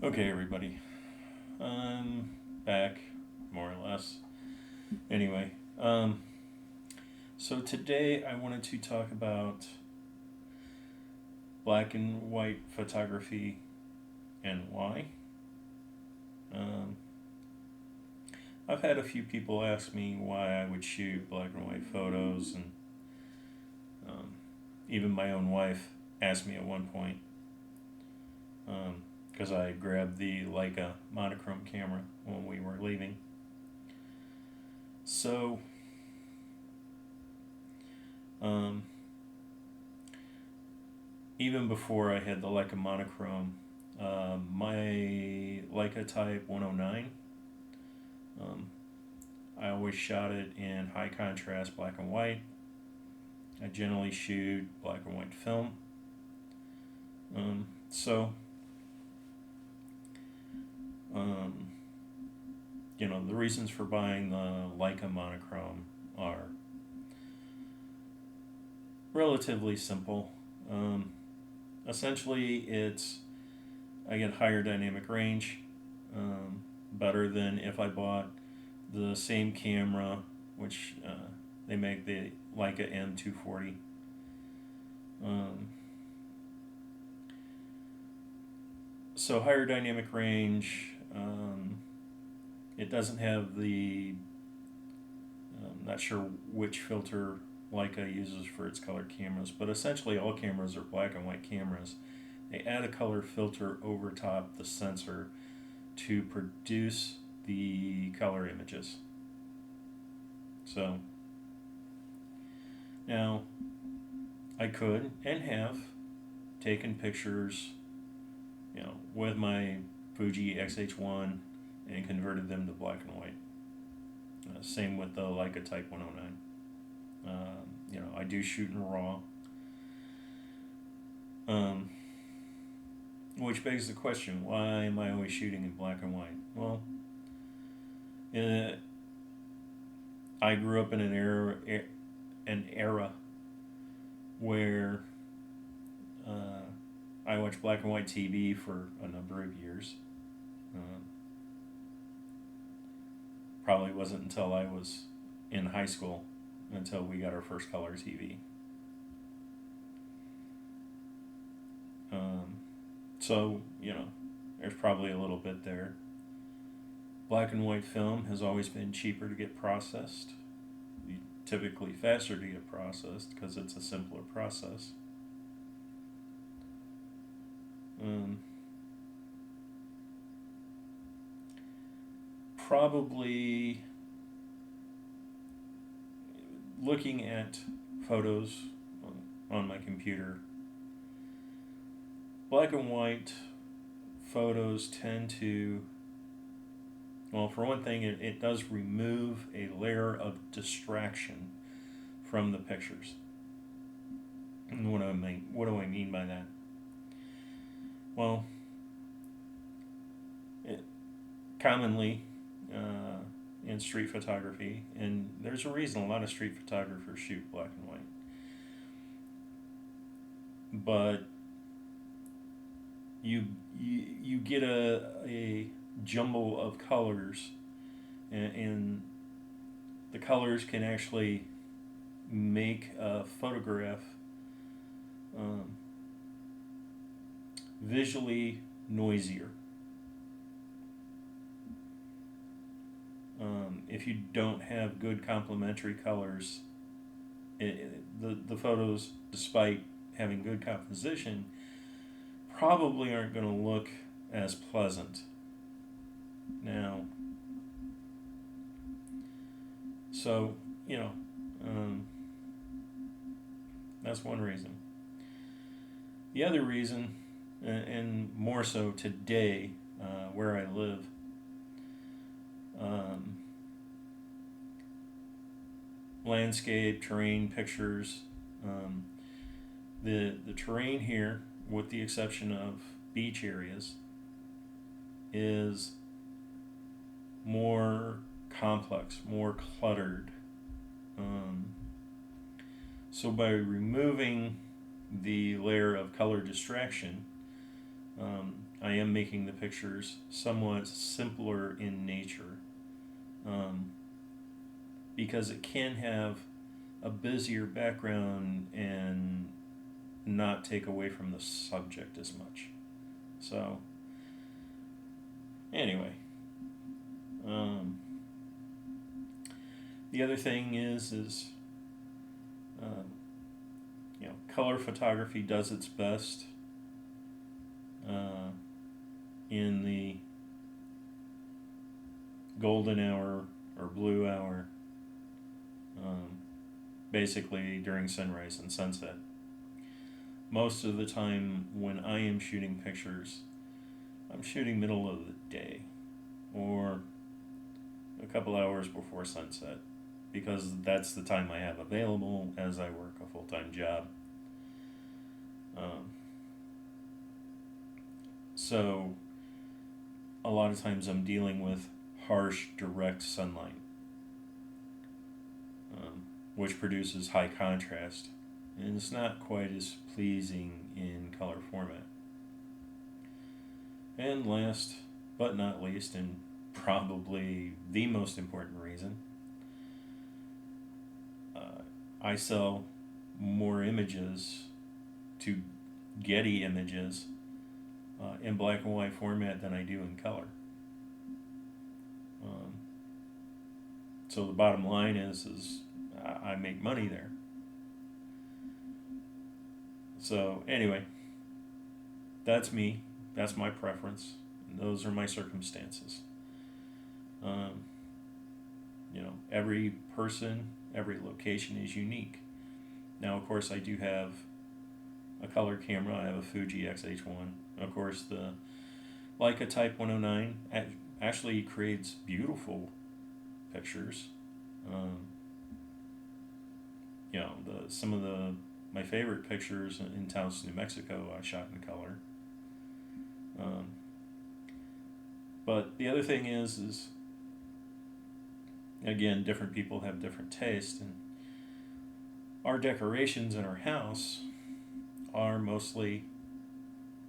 Okay, everybody. I'm back, more or less. Anyway, so today I wanted to talk about black and white photography and why. Um, I've had a few people ask me why I would shoot black and white photos, and um, even my own wife asked me at one point because I grabbed the Leica Monochrome camera when we were leaving. So, um, even before I had the Leica Monochrome, my Leica Type 109, I always shot it in high contrast black and white. I generally shoot black and white film. So, um, the reasons for buying the Leica Monochrome are relatively simple. Essentially, I get higher dynamic range, better than if I bought the same camera, which they make the Leica M240. So higher dynamic range. It doesn't have the. I'm not sure which filter Leica uses for its color cameras, but essentially all cameras are black and white cameras. They add a color filter over top the sensor to produce the color images. So now I could and have taken pictures, with my Fuji XH1 and converted them to black and white. Same with the Leica Type 109. I do shoot in RAW. Which begs the question, why am I always shooting in black and white? Well, I grew up in an era where I watched black and white TV for a number of years. Probably wasn't until I was in high school until we got our first color TV. So, there's probably a little bit there. Black and white film has always been cheaper to get processed, typically faster to get processed because it's a simpler process. Probably looking at photos on my computer, black and white photos tend to, well, for one thing, it does remove a layer of distraction from the pictures. And what do I mean by that? Well, commonly in street photography, and there's a reason a lot of street photographers shoot black and white, but you get a jumble of colors, and the colors can actually make a photograph visually noisier. If you don't have good complementary colors, the photos, despite having good composition, probably aren't going to look as pleasant. Now, so, that's one reason. The other reason, and more so today, where I live, landscape, terrain pictures. The terrain here, with the exception of beach areas, is more complex, more cluttered. So by removing the layer of color distraction, I am making the pictures somewhat simpler in nature, um, because it can have a busier background and not take away from the subject as much. So, anyway, um, the other thing is um, color photography does its best uh, in the golden hour or blue hour, um, basically during sunrise and sunset. Most of the time when I am shooting pictures, I'm shooting middle of the day or a couple hours before sunset, because that's the time I have available as I work a full-time job. So a lot of times I'm dealing with harsh, direct sunlight, which produces high contrast, and it's not quite as pleasing in color format. And last but not least, and probably the most important reason, I sell more images to Getty Images in black and white format than I do in color. So the bottom line is I make money there. So anyway, that's me. That's my preference. And those are my circumstances. Every person, every location is unique. Now, of course, I do have a color camera. I have a Fuji X-H1. Of course, the Leica Type 109 actually creates beautiful pictures. Some of my favorite pictures in Taos, New Mexico, I shot in color. But the other thing is again, different people have different tastes, and our decorations in our house are mostly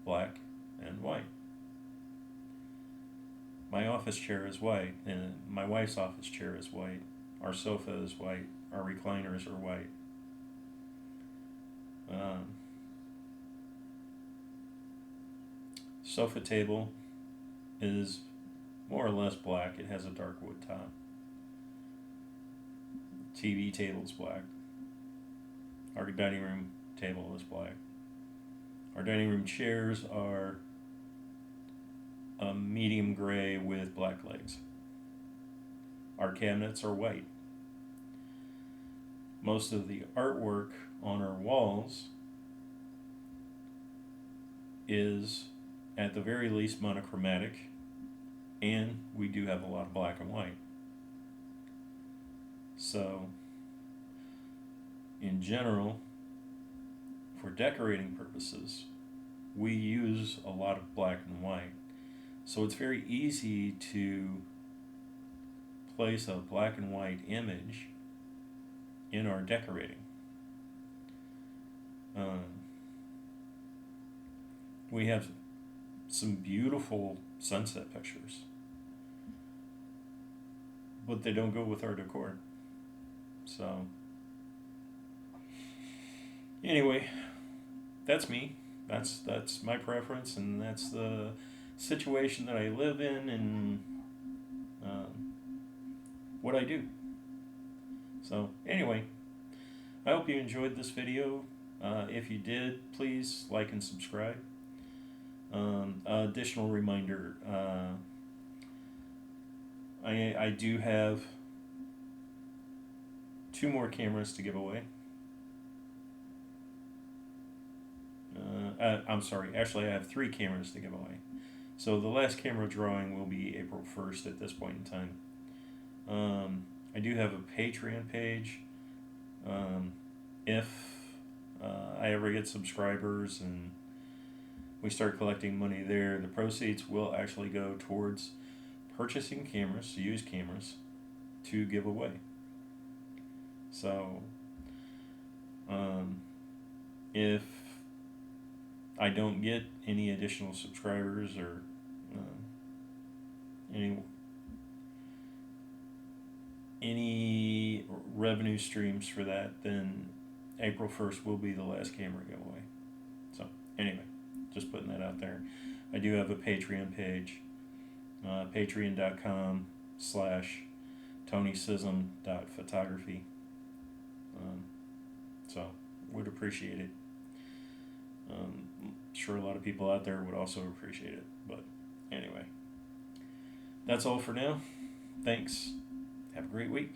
black and white. My office chair is white, and my wife's office chair is white. Our sofa is white. Our recliners are white. Sofa table is more or less black. It has a dark wood top. TV table's black. Our dining room table is black. Our dining room chairs are a medium gray with black legs. Our cabinets are white. Most of the artwork on our walls is at the very least monochromatic, and we do have a lot of black and white. So, in general, for decorating purposes, we use a lot of black and white. So it's very easy to place a black and white image in our decorating. We have some beautiful sunset pictures, but they don't go with our decor. So, anyway, that's me. That's my preference, and that's the situation that I live in, and what I do. So, anyway, I hope you enjoyed this video. If you did, please like and subscribe. Additional reminder, I do have 2 more cameras to give away. I'm sorry, actually I have 3 cameras to give away. So the last camera drawing will be April 1st at this point in time. I do have a Patreon page. If I ever get subscribers and we start collecting money there, the proceeds will actually go towards purchasing cameras, used cameras, to give away. So, if I don't get any additional subscribers or any revenue streams for that, then April 1st will be the last camera giveaway. So anyway, just putting that out there. I do have a Patreon page, patreon.com/TonySism.photography. So would appreciate it. Sure a lot of people out there would also appreciate it. But anyway, that's all for now. Thanks. Have a great week.